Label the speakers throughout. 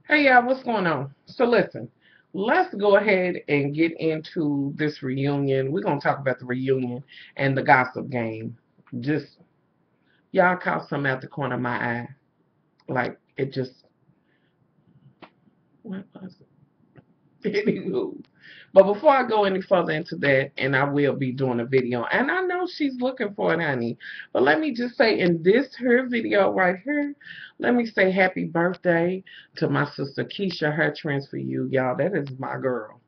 Speaker 1: Hey y'all, what's going on? So listen, let's go ahead and get into this reunion. We're gonna talk about the reunion and the gossip game. Just y'all caught something out the corner of my eye. Like it just what was it? Anywho. But before I go any further into that, and I will be doing a video, and I know she's looking for it, honey. But let me just say, in this her video right here, let me say happy birthday to my sister Keisha. Her trends for you, y'all. That is my girl.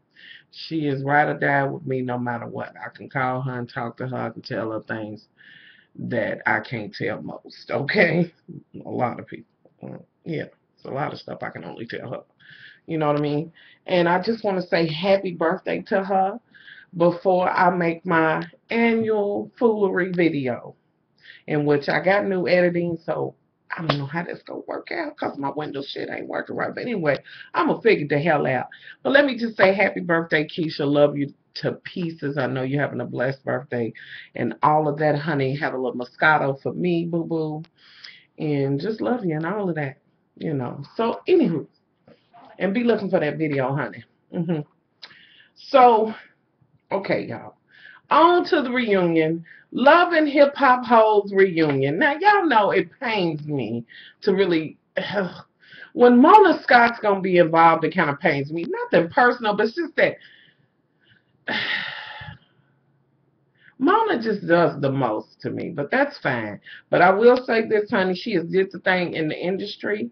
Speaker 1: She is ride or die with me no matter what. I can call her and talk to her. I can tell her things that I can't tell most. Okay, a lot of people. Yeah, it's a lot of stuff I can only tell her. You know what I mean? And I just want to say happy birthday to her before I make my annual foolery video, in which I got new editing, so I don't know how that's going to work out because my Windows shit ain't working right. But anyway, I'm going to figure the hell out. But let me just say happy birthday, Keisha. Love you to pieces. I know you're having a blessed birthday and all of that, honey. Have a little Moscato for me, boo-boo. And just love you and all of that, you know. So, anywho, and be looking for that video, honey. So, okay, y'all. On to the reunion. Love and Hip Hop Hoes reunion. Now, y'all know it pains me to really. When Mona Scott's going to be involved, it kind of pains me. Nothing personal, but it's just that Mona just does the most to me, but that's fine. But I will say this, honey, she has did the thing in the industry,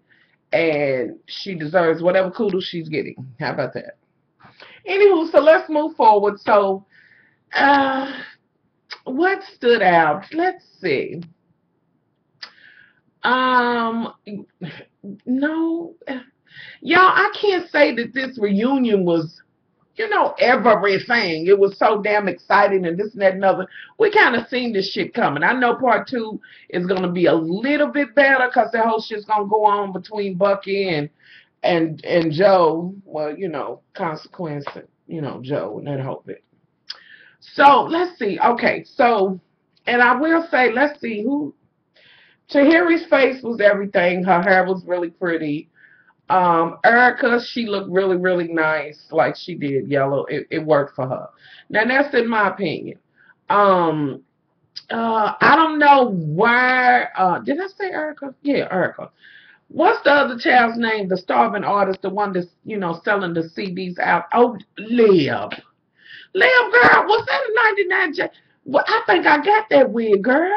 Speaker 1: and she deserves whatever kudos she's getting. How about that? Anywho, so let's move forward. So, uh, what stood out? Let's see. Um, no, y'all, I can't say that this reunion was, everything. It was so damn exciting and this and that and other. We kind of seen this shit coming. I know part two is going to be a little bit better because the whole shit's going to go on between Bucky and Joe. Well, consequence, Joe and that whole bit. So let's see. Okay, so and I will say, let's see who. Tahiri's face was everything. Her hair was really pretty. Erica, she looked really, really nice, like she did yellow. It worked for her. Now that's in my opinion. Um, I don't know why. Did I say Erica? Yeah, Erica. What's the other child's name? The starving artist, the one that's selling the CDs out. Oh, Liv. Liv, girl, was that a 99 J? Well, I think I got that wig, girl.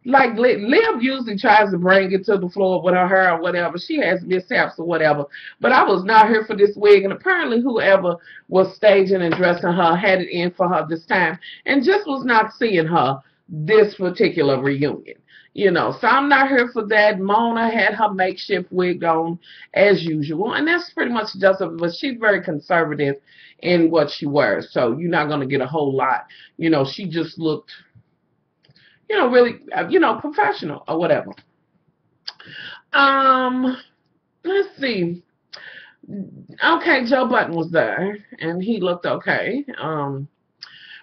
Speaker 1: Like Liv usually tries to bring it to the floor with her hair or whatever. She has mishaps or whatever. But I was not here for this wig, and apparently whoever was staging and dressing her had it in for her this time, and just was not seeing her this particular reunion. So I'm not here for that. Mona had her makeshift wig on as usual, and that's pretty much just of it. But she's very conservative in what she wears, so you're not gonna get a whole lot. She just looked really, professional or whatever. Um, let's see. Okay, Joe Button was there, and he looked okay.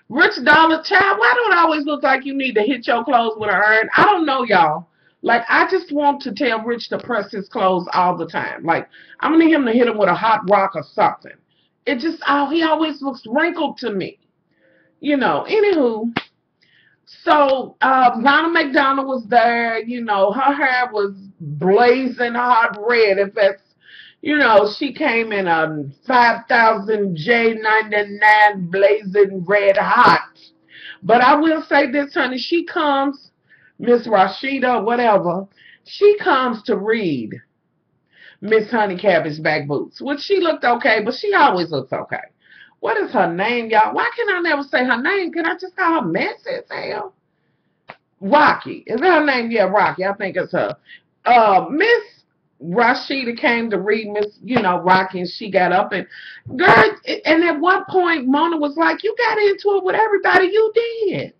Speaker 1: Rich Dollar Child, why do it always look like you need to hit your clothes with an iron? I don't know, y'all. Like, I just want to tell Rich to press his clothes all the time. Like, I'm going to need him to hit him with a hot rock or something. It just, he always looks wrinkled to me. Anywho. So, Ronald McDonald was there, her hair was blazing hot red. In fact, she came in a 5000 J99 blazing red hot. But I will say this, honey, she comes, Miss Rashida, whatever, she comes to read Miss Honey Cabbage Back Boots, which she looked okay, but she always looks okay. What is her name, y'all? Why can I never say her name? Can I just call her Messy as hell? Rocky. Is that her name? Yeah, Rocky. I think it's her. Miss Rashida came to read Miss, Rocky, and she got up and, girl, and at one point, Mona was like, you got into it with everybody, you did.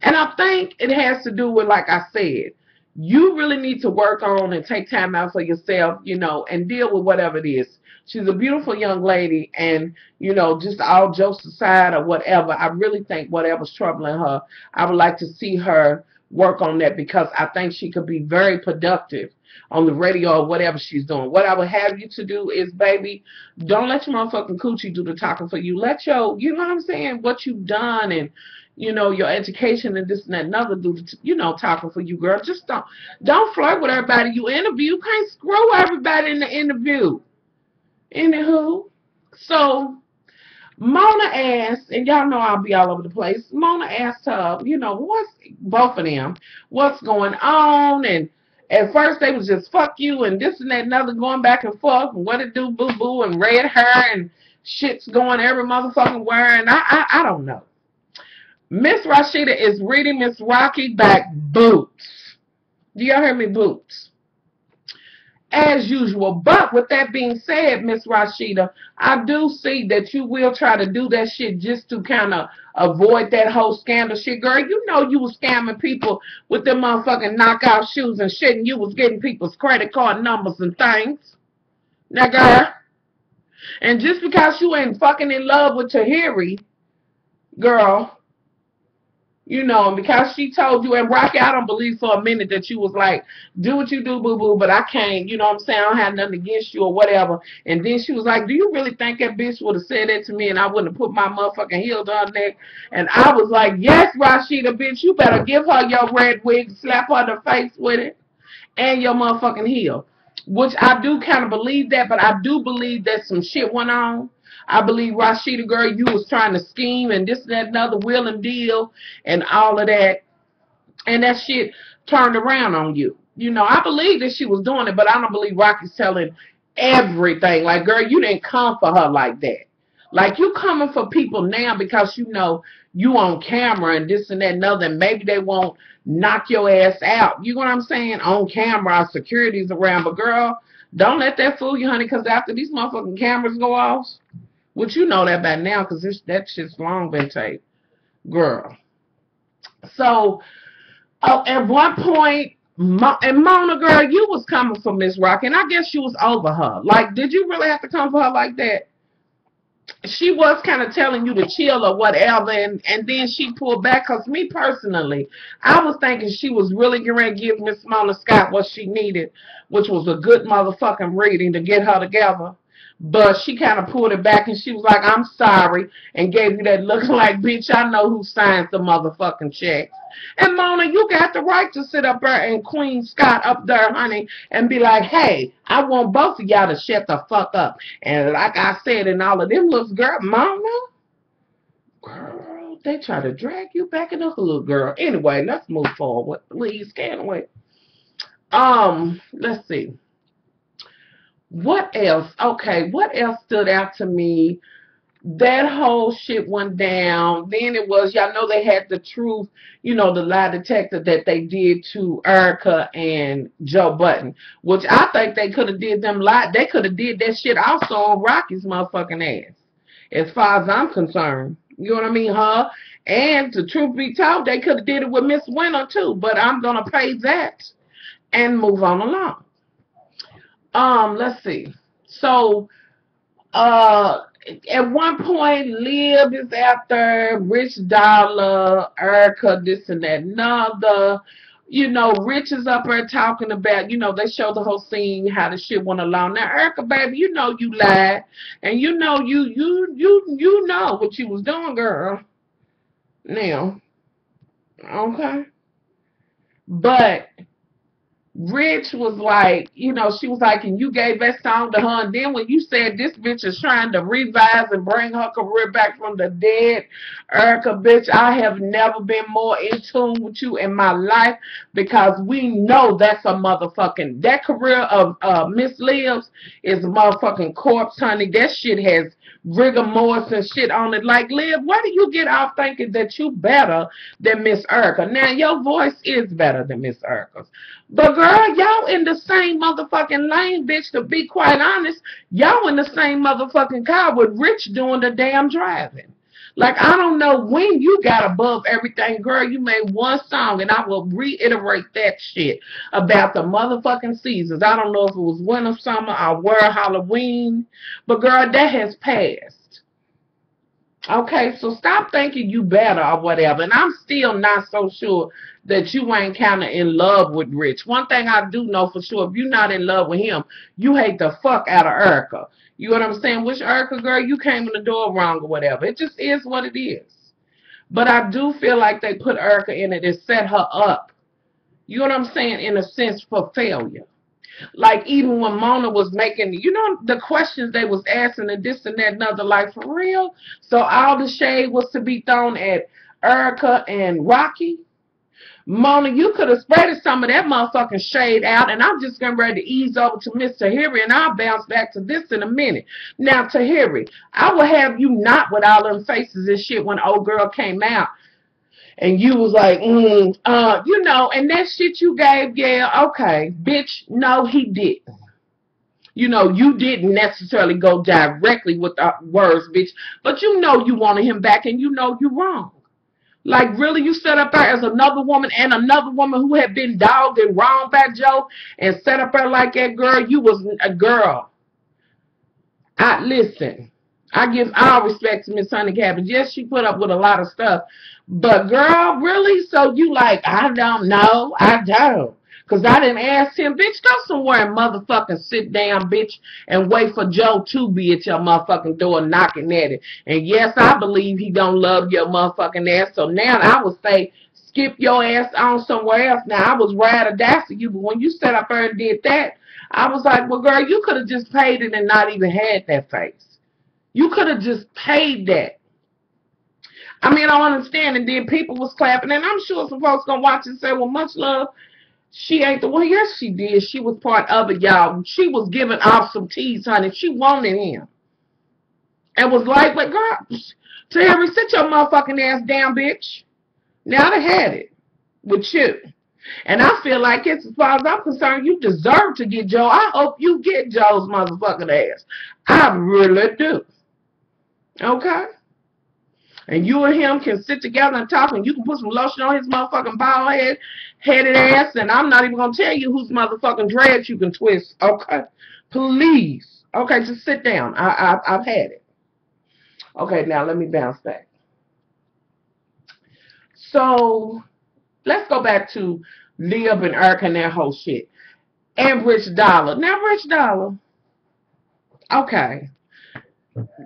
Speaker 1: And I think it has to do with, like I said, you really need to work on and take time out for yourself, and deal with whatever it is. She's a beautiful young lady, and, just all jokes aside or whatever, I really think whatever's troubling her, I would like to see her work on that, because I think she could be very productive on the radio or whatever she's doing. What I would have you to do is, baby, don't let your motherfucking coochie do the talking for you. Let your, you know what I'm saying, what you've done and, you know, your education and this and that and other do, you know, talking for you, girl. Just don't flirt with everybody you interview. You can't screw everybody in the interview. Anywho, so Mona asked, and y'all know I'll be all over the place. Mona asked her, you know, both of them, what's going on? And at first they was just fuck you and this and that and other, going back and forth, and what it do, boo boo, and red hair and shit's going every motherfucking where, and I don't know. Miss Rashida is reading Miss Rocky back boots. Do y'all hear me? Boots. As usual. But with that being said, Miss Rashida, I do see that you will try to do that shit just to kind of avoid that whole scandal shit. Girl, you know you was scamming people with them motherfucking knockout shoes and shit, and you was getting people's credit card numbers and things. Now, girl, and just because you ain't fucking in love with Tahiri, girl, you know, and because she told you, and Rocky, I don't believe for a minute that you was like, do what you do, boo-boo, but I can't, you know what I'm saying, I don't have nothing against you or whatever. And then she was like, do you really think that bitch would have said that to me and I wouldn't have put my motherfucking heels on neck? And I was like, yes, Rashida, bitch, you better give her your red wig, slap her in the face with it, and your motherfucking heel. Which I do kind of believe that, but I do believe that some shit went on. I believe, Rashida, girl, you was trying to scheme and this and that and other, will and deal and all of that. And that shit turned around on you. You know, I believe that she was doing it, but I don't believe Rocky's telling everything. Like, girl, you didn't come for her like that. Like, you coming for people now because you know you on camera and this and that and other, and maybe they won't knock your ass out. You know what I'm saying? On camera, security's around. But, girl, don't let that fool you, honey, because after these motherfucking cameras go off, which you know that by now because that shit's long been taped. Girl. So, at one point, and Mona, girl, you was coming for Miss Rocky, and I guess you was over her. Like, did you really have to come for her like that? She was kind of telling you to chill or whatever, and then she pulled back, because me personally, I was thinking she was really going to give Miss Mona Scott what she needed, which was a good motherfucking reading to get her together. But she kind of pulled it back, and she was like, I'm sorry, and gave you that look like, bitch, I know who signs the motherfucking check. And Mona, you got the right to sit up there and Queen Scott up there, honey, and be like, hey, I want both of y'all to shut the fuck up. And like I said, and all of them looks, girl, Mona, girl, they try to drag you back in the hood, girl. Anyway, let's move forward, please, can't we? Let's see. What else? Okay, what else stood out to me? That whole shit went down. Then it was, y'all know they had the truth, you know, the lie detector that they did to Erica and Joe Button, which I think they could have did them lie. They could have did that shit also on Rocky's motherfucking ass, as far as I'm concerned. You know what I mean, huh? And the truth be told, they could have did it with Miss Winter too. But I'm gonna pay that and move on along. Let's see. So, at one point, Liv is after Rich Dollar, Erica, this and that, another. You know, Rich is up there talking about, you know, they show the whole scene, how the shit went along. Now, Erica, baby, you know you lied. And you know you know what you was doing, girl. Now, okay. But Rich was like, you know, she was like, and you gave that song to her, and then when you said this bitch is trying to revive and bring her career back from the dead, Erica, bitch, I have never been more in tune with you in my life, because we know that's a motherfucking, that career of Miss Liv's is a motherfucking corpse, honey. That shit has rigor mortis and shit on it. Like, Liv, where do you get off thinking that you better than Miss Erica? Now, your voice is better than Miss Erica's. But, girl, y'all in the same motherfucking lane, bitch, to be quite honest. Y'all in the same motherfucking car with Rich doing the damn driving. Like, I don't know when you got above everything, girl. You made one song, and I will reiterate that shit about the motherfucking seasons. I don't know if it was winter, summer, or where Halloween. But, girl, that has passed. Okay, so stop thinking you better or whatever. And I'm still not so sure that you ain't kind of in love with Rich. One thing I do know for sure, if you're not in love with him, you hate the fuck out of Erica. You know what I'm saying? Which Erica, girl, you came in the door wrong or whatever. It just is what it is. But I do feel like they put Erica in it and set her up. You know what I'm saying? In a sense, for failure. Like even when Mona was making, the questions they was asking and this and that and other, like for real. So all the shade was to be thrown at Erica and Rocky. Mona, you could have spread some of that motherfucking shade out, and I'm just getting ready to ease over to Miss Tahiri, and I'll bounce back to this in a minute. Now, Tahiri, I will have you not with all them faces and shit when old girl came out. And you was like, and that shit you gave, yeah, okay, bitch, no, he didn't. You didn't necessarily go directly with the words, bitch, but you wanted him back, and you're wrong. Like, really, you set up there as another woman and another woman who had been dogged and wronged by Joe and set up there like that, girl, you was a girl. Listen, I give all respect to Miss Honey Cabbage. Yes, she put up with a lot of stuff. But, girl, really? So you like, I don't know. I don't. Because I didn't ask him, bitch, go somewhere and motherfucking sit down, bitch, and wait for Joe to be at your motherfucking door knocking at it. And, yes, I believe he don't love your motherfucking ass. So now I would say, skip your ass on somewhere else. Now, I was ride or die for you, but when you sat up there and did that, I was like, well, girl, you could have just paid it and not even had that face. You could have just paid that. I mean, I don't understand. And then people was clapping, and I'm sure some folks gonna watch and say, well, much love. She ain't the one. Yes, she did. She was part of it, y'all. She was giving off some tease, honey. She wanted him. And was like, but girl, Terry, sit your motherfucking ass down, bitch. Now they had it with you. And I feel like it's, as far as I'm concerned, you deserve to get Joe. I hope you get Joe's motherfucking ass. I really do. Okay? And you and him can sit together and talk, and you can put some lotion on his motherfucking bald headed ass, and I'm not even going to tell you whose motherfucking dreads you can twist. Okay? Please. Okay, just sit down. I've had it. Okay, now let me bounce back. So, let's go back to Liv and Erica and that whole shit. And Rich Dollar. Now, Rich Dollar. Okay.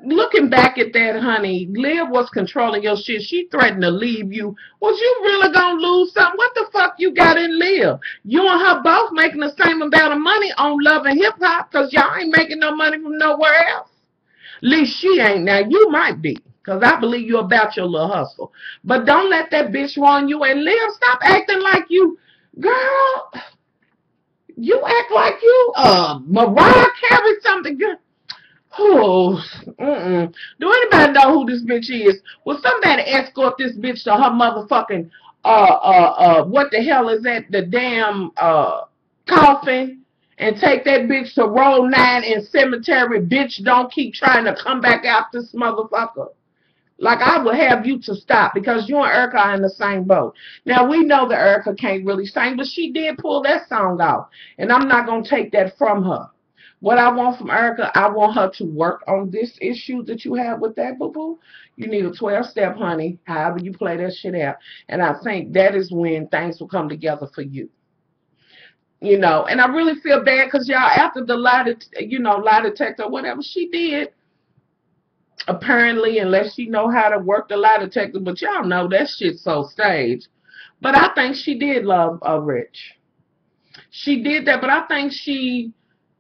Speaker 1: Looking back at that, honey, Liv was controlling your shit. She threatened to leave you. Was you really gonna lose something? What the fuck you got in Liv? You and her both making the same amount of money on Love and Hip Hop, because y'all ain't making no money from nowhere else. At least she ain't. Now, you might be, because I believe you about your little hustle. But don't let that bitch run you. And Liv, stop acting like you, girl, you act like you, Mariah Carey something, girl. Oh, Do anybody know who this bitch is? Will somebody escort this bitch to her motherfucking, what the hell is that? The damn, coffin, and take that bitch to Roll 9 in Cemetery. Bitch, don't keep trying to come back out this motherfucker. Like, I would have you to stop, because you and Erica are in the same boat. Now, we know that Erica can't really sing, but she did pull that song off, and I'm not going to take that from her. What I want from Erica, I want her to work on this issue that you have with that, boo-boo. You need a 12-step, honey, however you play that shit out. And I think that is when things will come together for you. And I really feel bad because y'all, after the lie detector, whatever she did, apparently, unless she know how to work the lie detector, but y'all know that shit's so staged. But I think she did love Rich. She did that, but I think she...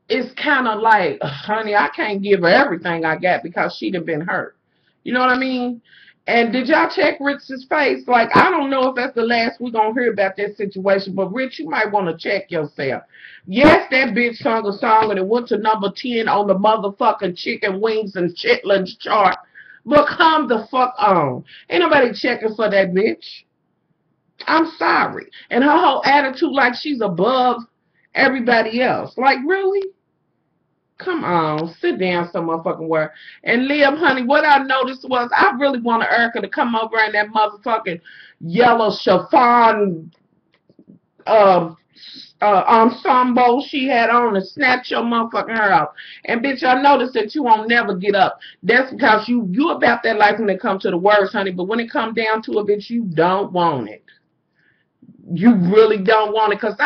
Speaker 1: it's kind of like, honey, I can't give her everything I got because she done been hurt. You know what I mean? And did y'all check Rich's face? Like, I don't know if that's the last we're going to hear about that situation, but Rich, you might want to check yourself. Yes, that bitch sung a song and it went to number 10 on the motherfucking chicken wings and chitlins chart. But come the fuck on. Ain't nobody checking for that bitch. I'm sorry. And her whole attitude like she's above everybody else. Like, really? Come on, sit down some motherfucking word. And Liv, honey, what I noticed was I really wanted Erica to come over in that motherfucking yellow chiffon ensemble she had on and snatch your motherfucking hair off. And bitch, I noticed that you won't never get up. That's because you about that life when it comes to the words, honey. But when it come down to it, bitch, you don't want it. You really don't want it. Because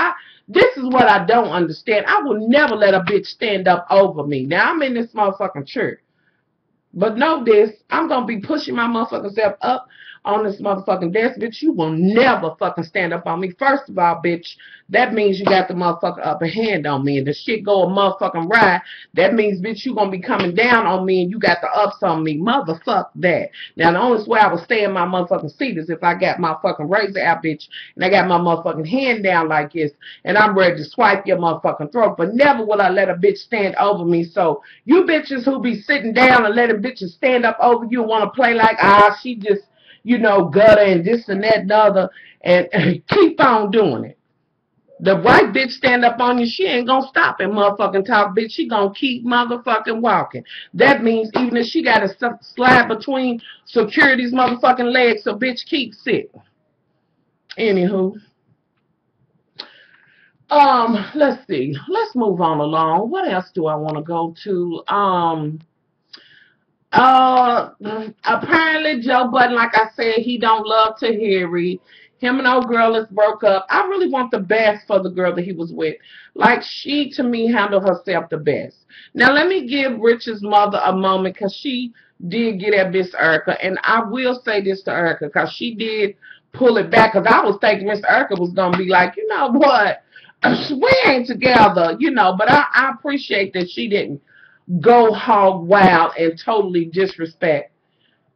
Speaker 1: this is what I don't understand. I will never let a bitch stand up over me. Now, I'm in this motherfucking church. But know this, I'm going to be pushing my motherfucking self up on this motherfucking desk, bitch. You will never fucking stand up on me. First of all, bitch, that means you got the motherfucking upper hand on me. And the shit go a motherfucking right, that means, bitch, you going to be coming down on me and you got the ups on me. Motherfuck that. Now, the only way I will stay in my motherfucking seat is if I got my fucking razor out, bitch, and I got my motherfucking hand down like this, and I'm ready to swipe your motherfucking throat. But never will I let a bitch stand over me. So, you bitches who be sitting down and letting bitches stand up over you and want to play like, she just, gutter and this and that and the other, and keep on doing it. The right bitch stand up on you, she ain't gonna stop and motherfucking talk, bitch. She gonna keep motherfucking walking. That means even if she got to slide between security's motherfucking legs, so bitch, keep sitting. Anywho. Let's see. Let's move on along. What else do I want to go to? Apparently Joe Budden, like I said, he don't love Tahiri. Him and old girl is broke up. I really want the best for the girl that he was with. Like, she, to me, handled herself the best. Now, let me give Rich's mother a moment, because she did get at Miss Erica. And I will say this to Erica, because she did pull it back, because I was thinking Miss Erica was going to be like, you know what, we ain't together, but I appreciate that she didn't go hog wild and totally disrespect,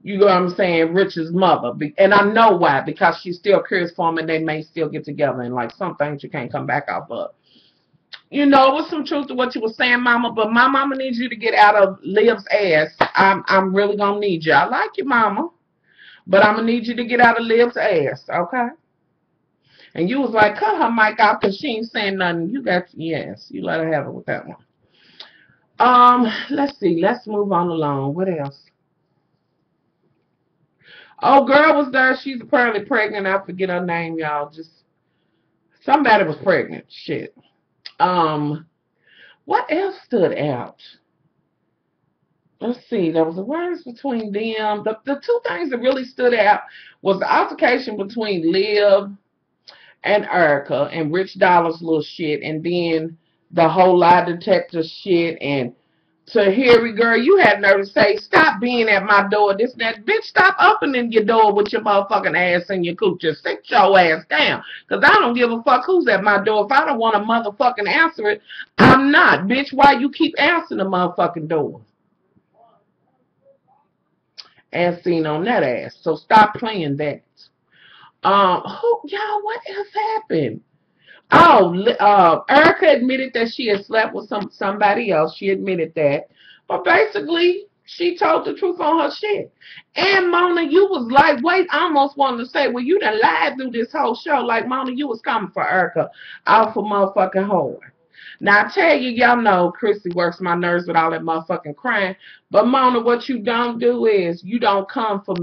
Speaker 1: you know what I'm saying, Rich's mother. And I know why, because she's still curious for him and they may still get together, and like some things you can't come back off of. It was some truth to what you were saying, mama, but my mama needs you to get out of Liv's ass. I'm really gonna need you. I like you, mama, but I'm gonna need you to get out of Liv's ass, okay? And you was like, cut her mic off because she ain't saying nothing. Yes, you let her have it with that one. Let's see. Let's move on along. What else? Oh, girl was there. She's apparently pregnant. I forget her name, y'all. Just somebody was pregnant. Shit. What else stood out? Let's see. There was a words between them. The two things that really stood out was the altercation between Liv and Erica and Rich Dollar's little shit, and then the whole lie detector shit. And Tahiri, girl, you had nerve to say, stop being at my door, this and that. Bitch, stop opening your door with your motherfucking ass and your cooch. Just sit your ass down. Because I don't give a fuck who's at my door. If I don't want to motherfucking answer it, I'm not. Bitch, why you keep answering the motherfucking door? As seen on that ass. So stop playing that. Y'all, what else happened? Oh, Erica admitted that she had slept with somebody else. She admitted that. But basically, she told the truth on her shit. And Mona, you was lightweight. I almost wanted to say, well, you done lied through this whole show. Like, Mona, you was coming for Erica out for motherfucking whore. Now, I tell you, y'all know Chrissy works my nerves with all that motherfucking crying. But Mona, what you don't do is you don't come for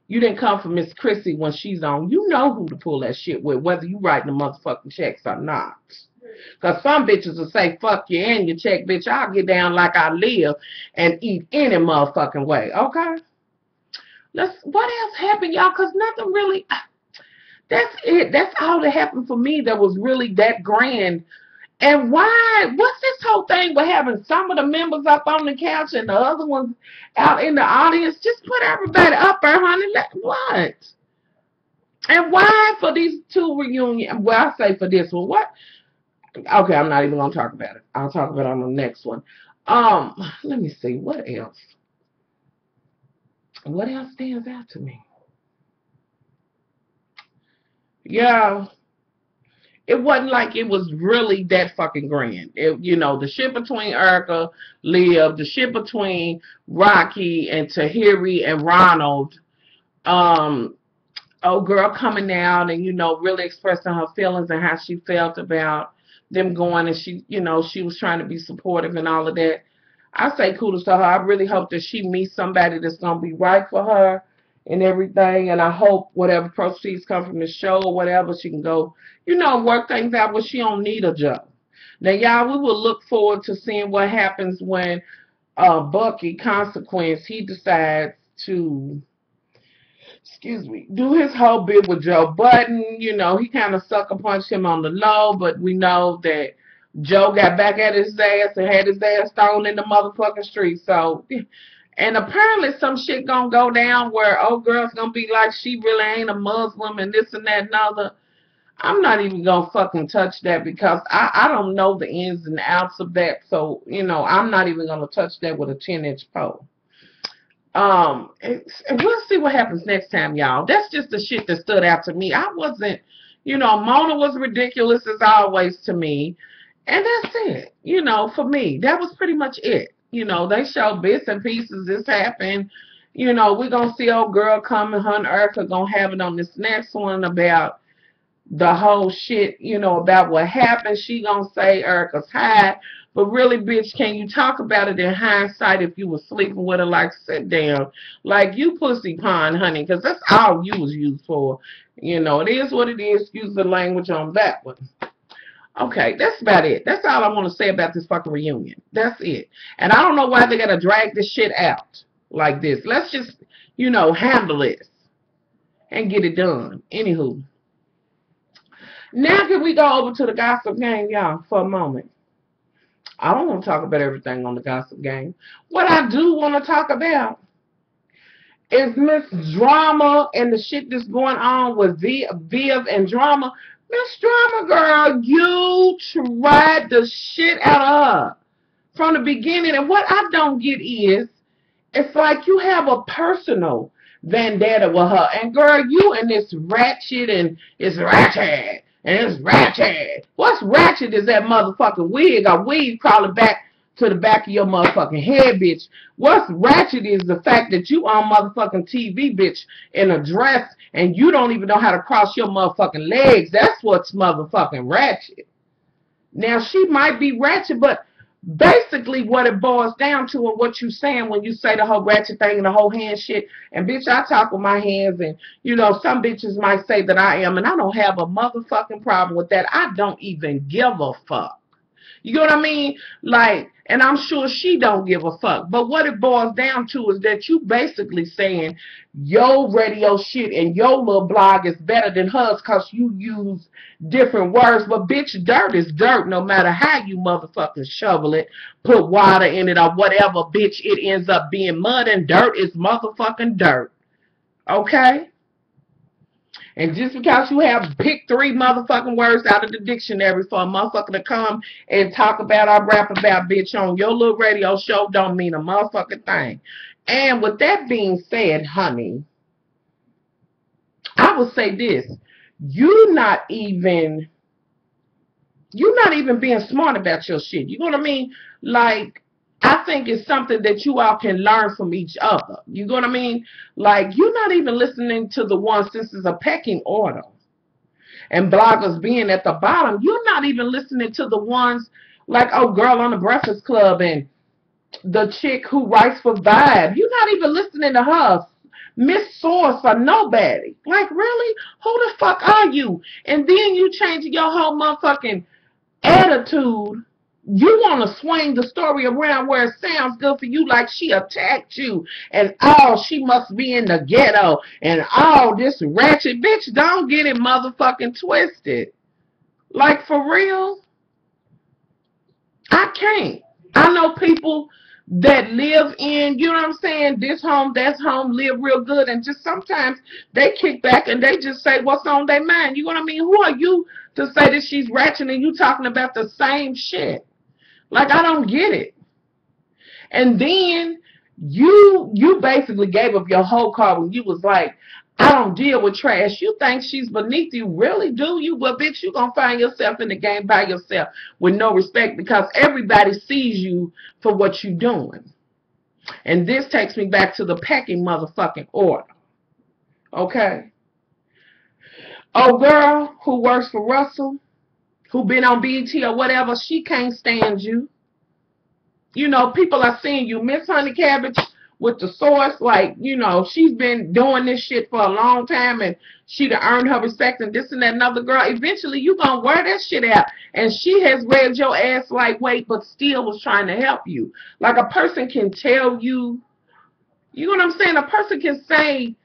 Speaker 1: You didn't come for Miss Chrissy when she's on. You know who to pull that shit with, whether you writing the motherfucking checks or not. Because some bitches will say, fuck you and your check, bitch. I'll get down like I live and eat any motherfucking way, okay? What else happened, y'all? Because nothing really, that's it. That's all that happened for me that was really that grand. And what's this whole thing with having some of the members up on the couch and the other ones out in the audience? Just put everybody up there, honey. What? And why for these two reunions? Well, I say for this one. What? Okay, I'm not even going to talk about it. I'll talk about it on the next one. Let me see. What else? What else stands out to me? Yeah. It wasn't like it was really that fucking grand. The shit between Erica, Liv, the shit between Rocky and Tahiri and Ronald, old girl coming out and, really expressing her feelings and how she felt about them going, and she was trying to be supportive and all of that. I say kudos to her. I really hope that she meets somebody that's going to be right for her and everything. And I hope whatever proceeds come from the show or whatever, she can go, you know, work things out where she don't need a job. Now, y'all, we will look forward to seeing what happens when Bucky Consequence, he decides to, excuse me, do his whole bit with Joe Budden. You know, he kind of sucker punched him on the low, but we know that Joe got back at his ass and had his ass thrown in the motherfucking street. So, and apparently some shit gonna go down where old girl's gonna be like she really ain't a Muslim and this and that and other. I'm not even gonna fucking touch that because I don't know the ins and outs of that. So, you know, I'm not even gonna touch that with a 10-inch pole. And we'll see what happens next time, y'all. That's just the shit that stood out to me. I wasn't, you know, Mona was ridiculous as always to me. And that's it. You know, for me, that was pretty much it. You know, they showed bits and pieces. This happened. You know, we're going to see old girl coming. Her and Erica going to have it on this next one about the whole shit, you know, about what happened. She going to say Erica's high. But really, bitch, can you talk about it in hindsight if you were sleeping with her? Like, sit down. Like, you pussy pond, honey, because that's all you was used for. You know, it is what it is. Excuse the language on that one. Okay, that's about it. That's all I want to say about this fucking reunion. That's it. And I don't know why they got to drag this shit out like this. Let's just, you know, handle this and get it done. Anywho. Now can we go over to the gossip game, y'all, for a moment? I don't want to talk about everything on the gossip game. What I do want to talk about is Miss Drama and the shit that's going on with Viv and Drama. Miss Drama, girl, you tried the shit out of her from the beginning. And what I don't get is, it's like you have a personal vendetta with her. And girl, you and this ratchet and it's ratchet. And it's ratchet. What's ratchet is that motherfucking wig or weave crawling back to the back of your motherfucking head, bitch. What's ratchet is the fact that you on motherfucking TV, bitch, in a dress and you don't even know how to cross your motherfucking legs. That's what's motherfucking ratchet. Now, she might be ratchet, but basically what it boils down to and what you saying when you say the whole ratchet thing and the whole hand shit, and bitch, I talk with my hands, and you know, some bitches might say that I am, and I don't have a motherfucking problem with that. I don't even give a fuck. You know what I mean? Like, and I'm sure she don't give a fuck. But what it boils down to is that you basically saying your radio shit and your little blog is better than hers because you use different words. But bitch, dirt is dirt no matter how you motherfucking shovel it, put water in it or whatever, bitch, it ends up being mud, and dirt is motherfucking dirt. Okay? And just because you have picked 3 motherfucking words out of the dictionary for a motherfucker to come and talk about or rap about, bitch, on your little radio show don't mean a motherfucking thing. And with that being said, honey, I would say this. You're not even being smart about your shit. You know what I mean? Like, I think it's something that you all can learn from each other. You know what I mean? Like, you're not even listening to the ones, since it's a pecking order. And bloggers being at the bottom, you're not even listening to the ones like, oh, Girl on the Breakfast Club and the chick who writes for Vibe. You're not even listening to her. Miss Source or nobody. Like, really? Who the fuck are you? And then you change your whole motherfucking attitude. You want to swing the story around where it sounds good for you, like she attacked you and oh, she must be in the ghetto and all this ratchet. Bitch, don't get it motherfucking twisted. Like, for real? I can't. I know people that live in, you know what I'm saying, this home, that's home, live real good, and just sometimes they kick back and they just say what's on their mind. You know what I mean? Who are you to say that she's ratchet and you talking about the same shit? Like, I don't get it. And then you basically gave up your whole car when you was like, I don't deal with trash. You think she's beneath you. Really, do you? Well, bitch, you going to find yourself in the game by yourself with no respect because everybody sees you for what you doing. And this takes me back to the pecking motherfucking order. Okay? Oh, girl who works for Russell, who been on BET or whatever, she can't stand you. You know, people are seeing you. Miss Honey Cabbage, with the source, like, you know, she's been doing this shit for a long time and she'd earned her respect and this and that. Another girl, eventually you gonna wear that shit out. And she has read your ass lightweight, but still was trying to help you. Like, a person can tell you, you know what I'm saying? A person can say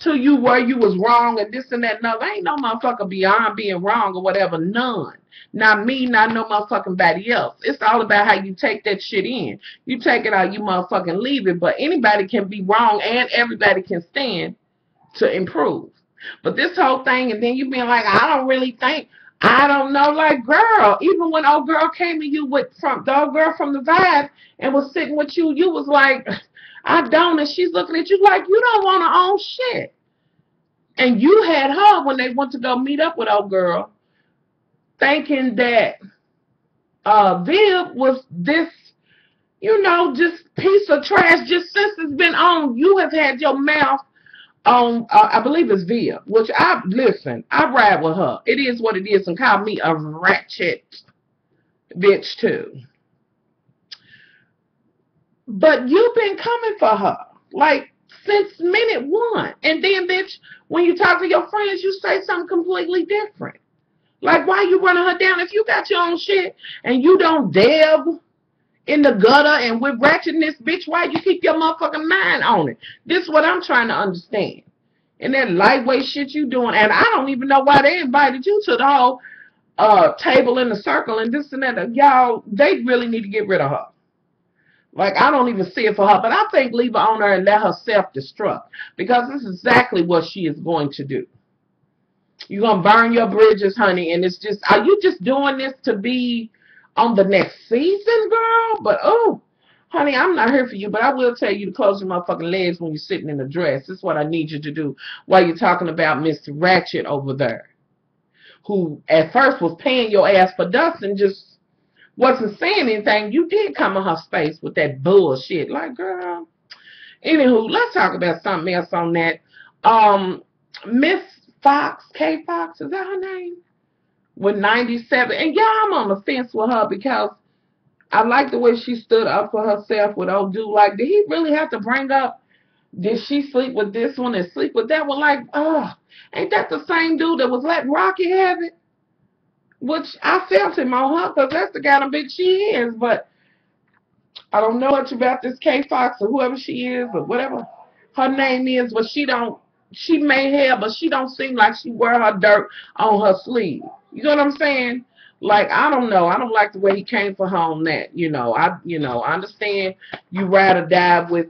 Speaker 1: to you where you was wrong and this and that. No, there ain't no motherfucker beyond being wrong or whatever. None. Not me, not no motherfucking body else. It's all about how you take that shit in. You take it out, you motherfucking leave it. But anybody can be wrong and everybody can stand to improve. But this whole thing, and then you being like, I don't really think, I don't know, like, girl, even when old girl came to you with, from the old girl from the Vibe and was sitting with you, you was like, I don't, and she's looking at you like, you don't want to own shit. And you had her when they went to go meet up with old girl, thinking that Viv was this, you know, just piece of trash. Just since it's been on, you have had your mouth on, I believe it's Viv, which listen, I ride with her. It is what it is, and call me a ratchet bitch too. But you've been coming for her, like, since minute one. And then, bitch, when you talk to your friends, you say something completely different. Like, why you running her down? If you got your own shit and you don't delve in the gutter and with ratchetness, bitch, why you keep your motherfucking mind on it? This is what I'm trying to understand. And that lightweight shit you doing, and I don't even know why they invited you to the whole table in the circle and this and that. Y'all, they really need to get rid of her. Like, I don't even see it for her, but I think leave her on her and let her self-destruct, because this is exactly what she is going to do. You're going to burn your bridges, honey, and it's just, are you just doing this to be on the next season, girl? But, oh, honey, I'm not here for you, but I will tell you to close your motherfucking legs when you're sitting in the dress. This is what I need you to do while you're talking about Miss Ratchet over there, who at first was paying your ass for dust and just wasn't saying anything. You did come in her space with that bullshit. Like, girl. Anywho, let's talk about something else on that. Miss Fox, K Fox, is that her name? With 97. And yeah, I'm on the fence with her because I like the way she stood up for herself with old dude. Like, did he really have to bring up, did she sleep with this one and sleep with that one? Like, ain't that the same dude that was letting Rocky have it? Which I felt him on her because that's the kind of bitch she is. But I don't know much about this K Fox or whoever she is or whatever her name is. But she may have, but she don't seem like she wear her dirt on her sleeve. You know what I'm saying? Like, I don't know. I don't like the way he came for her on that. You know, I understand you ride or die with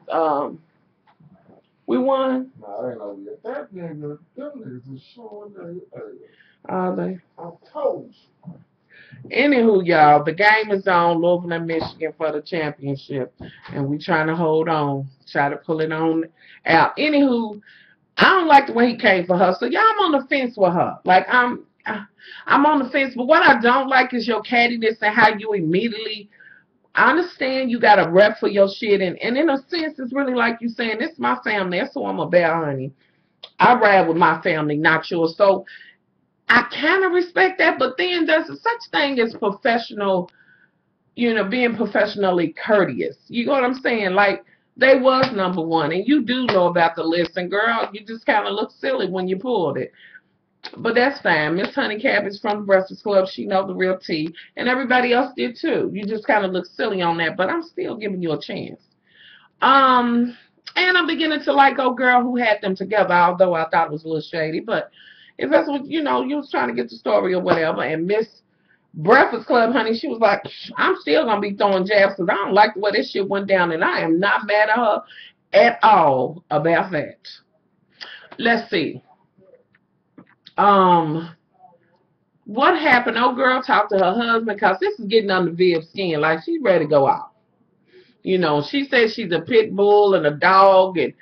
Speaker 1: we won.
Speaker 2: No, I ain't know yet. That nigga, them niggas is showing their age.
Speaker 1: Are they?
Speaker 2: I told you.
Speaker 1: Anywho, y'all, the game is on. Louisville and Michigan for the championship, and we trying to hold on, try to pull it on out. Anywho, I don't like the way he came for her, so y'all, I'm on the fence with her. Like, I'm on the fence, but what I don't like is your cattiness and how you immediately. I understand you got a rep for your shit, and in a sense, it's really like you saying, this is my family. That's who I'm about, honey. I ride with my family, not yours. So I kind of respect that, but then there's such thing as professional, you know, being professionally courteous. You know what I'm saying? Like, they was number one, and you do know about the list, and girl, you just kind of look silly when you pulled it. But that's fine. Miss Honey Cabbage from the Breakfast Club, she know the real tea, and everybody else did too. You just kind of look silly on that, but I'm still giving you a chance. And I'm beginning to like old girl who had them together, although I thought it was a little shady, but if that's what, you know, you was trying to get the story or whatever. And Miss Breakfast Club, honey, she was like, I'm still going to be throwing jabs because I don't like the way this shit went down, and I am not mad at her at all about that. Let's see. What happened? Old girl talked to her husband because this is getting under Viv's skin. Like, she's ready to go out. You know, she says she's a pit bull and a dog, and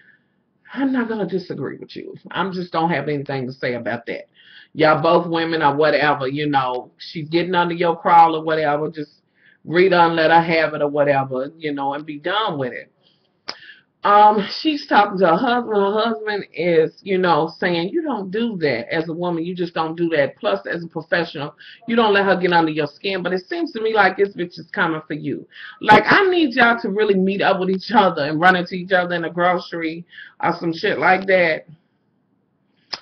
Speaker 1: I'm not going to disagree with you. I just don't have anything to say about that. Y'all both women or whatever, you know, she's getting under your crawl or whatever. Just read her and let her have it or whatever, you know, and be done with it. She's talking to her husband. Her husband is, saying, you don't do that as a woman. You just don't do that. Plus, as a professional, you don't let her get under your skin. But it seems to me like this bitch is coming for you. Like, I need y'all to really meet up with each other and run into each other in a grocery or some shit like that.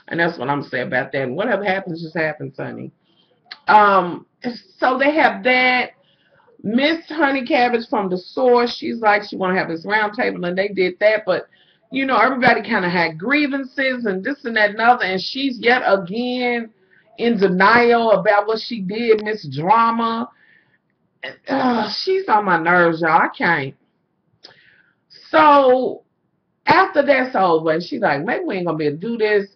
Speaker 1: And that's what I'm saying about that. And whatever happens, just happens, honey. Um, so they have that. Miss Honey Cabbage from the source, she's like, she want to have this round table, and they did that, but everybody kind of had grievances and this and that and other, and she's yet again in denial about what she did. Miss Drama, she's on my nerves, y'all. I can't. So after that's over, and she's like, maybe we ain't gonna be able to do this.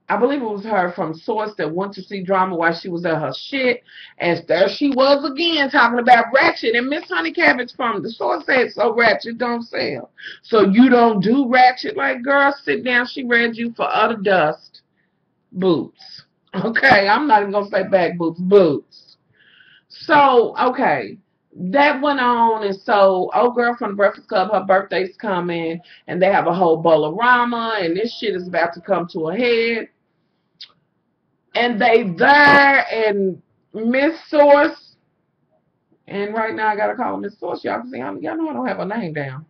Speaker 1: I believe it was her from Source that went to see Drama while she was at her shit. And there she was again talking about Ratchet. And Miss Honey Cabbage from the Source said, so Ratchet don't sell. So you don't do Ratchet? Like, girl, sit down. She read you for utter dust. Boots. Okay, I'm not even going to say back boots. Boots. So, okay. That went on, and so old girl from the Breakfast Club, her birthday's coming, and they have a whole bowl-orama, and this shit is about to come to a head. And they there, and Miss Source, and right now I gotta call her Miss Source. Y'all can see, y'all know I don't have her name down.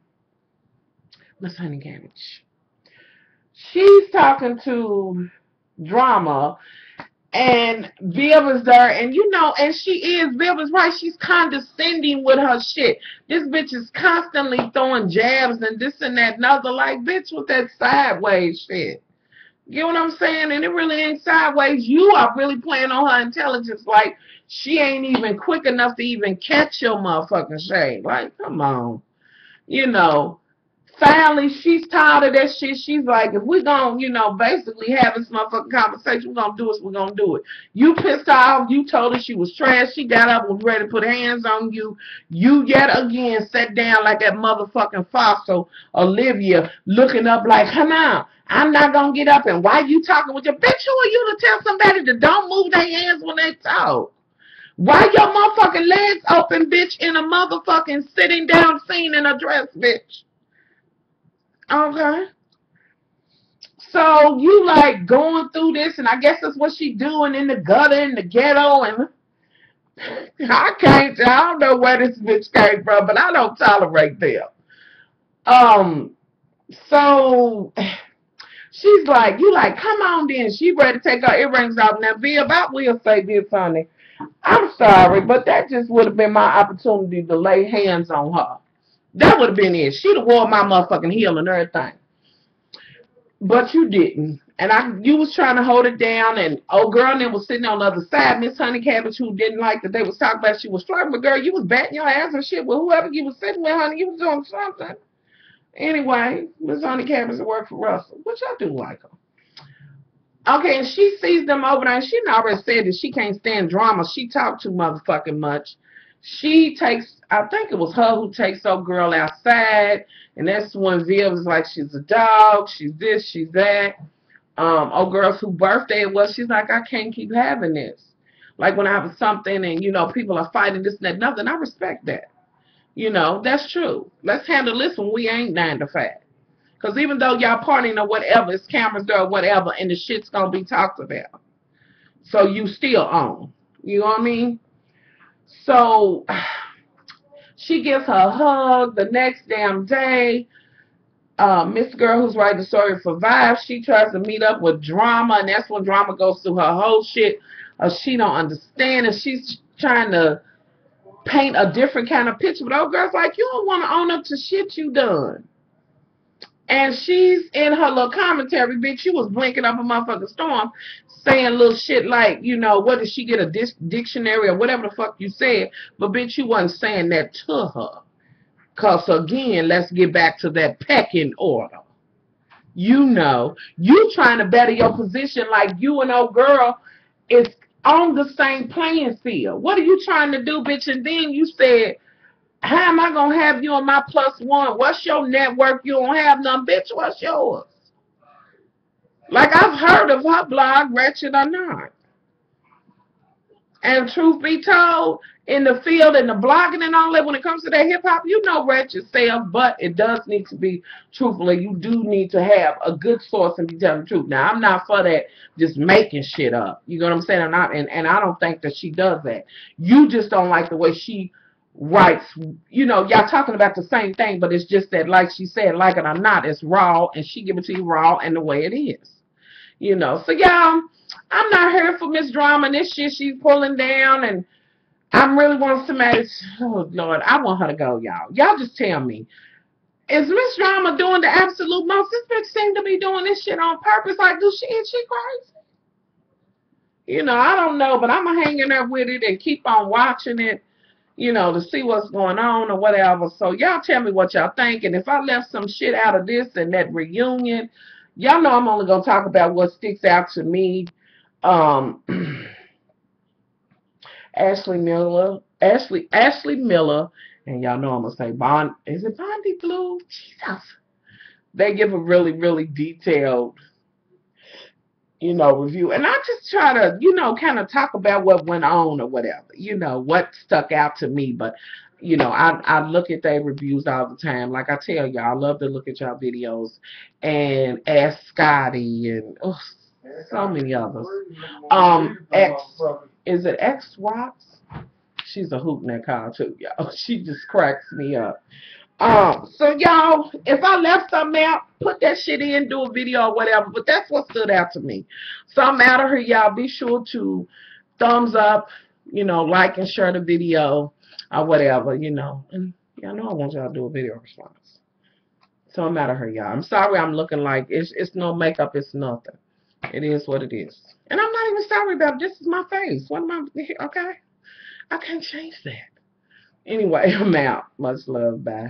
Speaker 1: Miss Honey Cabbage. She's talking to Drama, and Viv is there, and and she is, Viv is right, she's condescending with her shit. This bitch is constantly throwing jabs and this and that and other, like, bitch, with that sideways shit. You know what I'm saying? And it really ain't sideways. You are really playing on her intelligence like she ain't even quick enough to even catch your motherfucking shade. Like, come on. Finally, she's tired of that shit. She's like, if we're going to, basically have this motherfucking conversation, we're going to do it, we're going to do it. You pissed off. You told her she was trash. She got up and was ready to put hands on you. You yet again sat down like that motherfucking fossil, Olivia, looking up like, come on, I'm not going to get up. And why you talking with your bitch? Who are you to tell somebody to don't move their hands when they talk? Why your motherfucking legs open, bitch, in a motherfucking sitting down scene in a dress, bitch? Okay. So you like going through this, and I guess that's what she doing in the gutter, in the ghetto, and I don't know where this bitch came from, but I don't tolerate them. So she's like, you like, come on then. She ready to take her earrings off. Now, Viv, I will say this, honey. I'm sorry, but that just would have been my opportunity to lay hands on her. That would have been it. She'd have wore my motherfucking heel and everything. But you didn't. And you was trying to hold it down, and old girl then was sitting on the other side, Miss Honey Cabbage, who didn't like that they was talking about she was flirting. But girl, you was batting your ass and shit with whoever you was sitting with, honey. You was doing something. Anyway, Miss Honey Cabbage worked for Russell, which I do like her. Okay, and she sees them over there, and she already said that she can't stand drama. She talked too motherfucking much. She takes, I think it was her who takes old girl outside, and that's when Viv is like, she's a dog, she's this, she's that. Old girl's whose birthday it was, she's like, I can't keep having this. Like when I have something and, people are fighting this and that, nothing, I respect that. That's true. Let's handle this when we ain't 9 to 5. Because even though y'all partying or whatever, it's cameras there or whatever, and the shit's going to be talked about. So you still on. You know what I mean? So she gives her a hug the next damn day. Miss Girl, who's writing the story for Vibe, she tries to meet up with Drama, and that's when Drama goes through her whole shit. She don't understand, and she's trying to paint a different kind of picture. But old girl's like, you don't want to own up to shit you done. And she's in her little commentary, bitch, you was blinking up a motherfucking storm, saying little shit like, what did she get a dictionary or whatever the fuck you said, but bitch, you wasn't saying that to her. Because, again, let's get back to that pecking order. You trying to better your position like you and old girl is on the same playing field. What are you trying to do, bitch? And then you said, how am I going to have you on my +1? What's your network? You don't have none, bitch. What's yours? Like, I've heard of her blog, Wretched or Not. And truth be told, in the field and the blogging and all that, when it comes to that hip hop, you know, rate yourself, but it does need to be truthfully. You do need to have a good source and be telling the truth. Now, I'm not for that, just making shit up. You know what I'm saying? And I don't think that she does that. You just don't like the way she writes. You know, y'all talking about the same thing, but it's just that, like she said, like it or not, it's raw, and she give it to you raw and the way it is. You know, so y'all, I'm not here for Miss Drama and this shit she's pulling down, and I'm really want somebody. Oh Lord, I want her to go, y'all. Y'all just tell me, is Miss Drama doing the absolute most? This bitch seem to be doing this shit on purpose. Like, is she crazy? You know, I don't know, but I'm gonna hang in there with it and keep on watching it. You know, to see what's going on or whatever. So y'all tell me what y'all think, and if I left some shit out of this and that reunion, y'all know I'm only gonna talk about what sticks out to me. Um, Ashley Miller, and y'all know I'm gonna say Bond. Is it Bondi Blue? Jesus, they give a really, really detailed, you know, review, and I just try to, you know, kind of talk about what went on or whatever, you know, what stuck out to me. But you know, I look at their reviews all the time. Like I tell y'all, I love to look at y'all videos and Ask Scotty and so many others. X, is it X Rocks? She's a hoot in that car too, y'all. She just cracks me up. So y'all, if I left something out, put that shit in, do a video or whatever. But that's what stood out to me. So I'm out of here, y'all. Be sure to thumbs up, you know, like and share the video or whatever, you know. And y'all know I want y'all to do a video response. So I'm out of here, y'all. I'm sorry I'm looking like it's no makeup, it's nothing. It is what it is. And I'm not even sorry about it. This is my face. What am I, okay? I can't change that. Anyway, I'm out. Much love. Bye.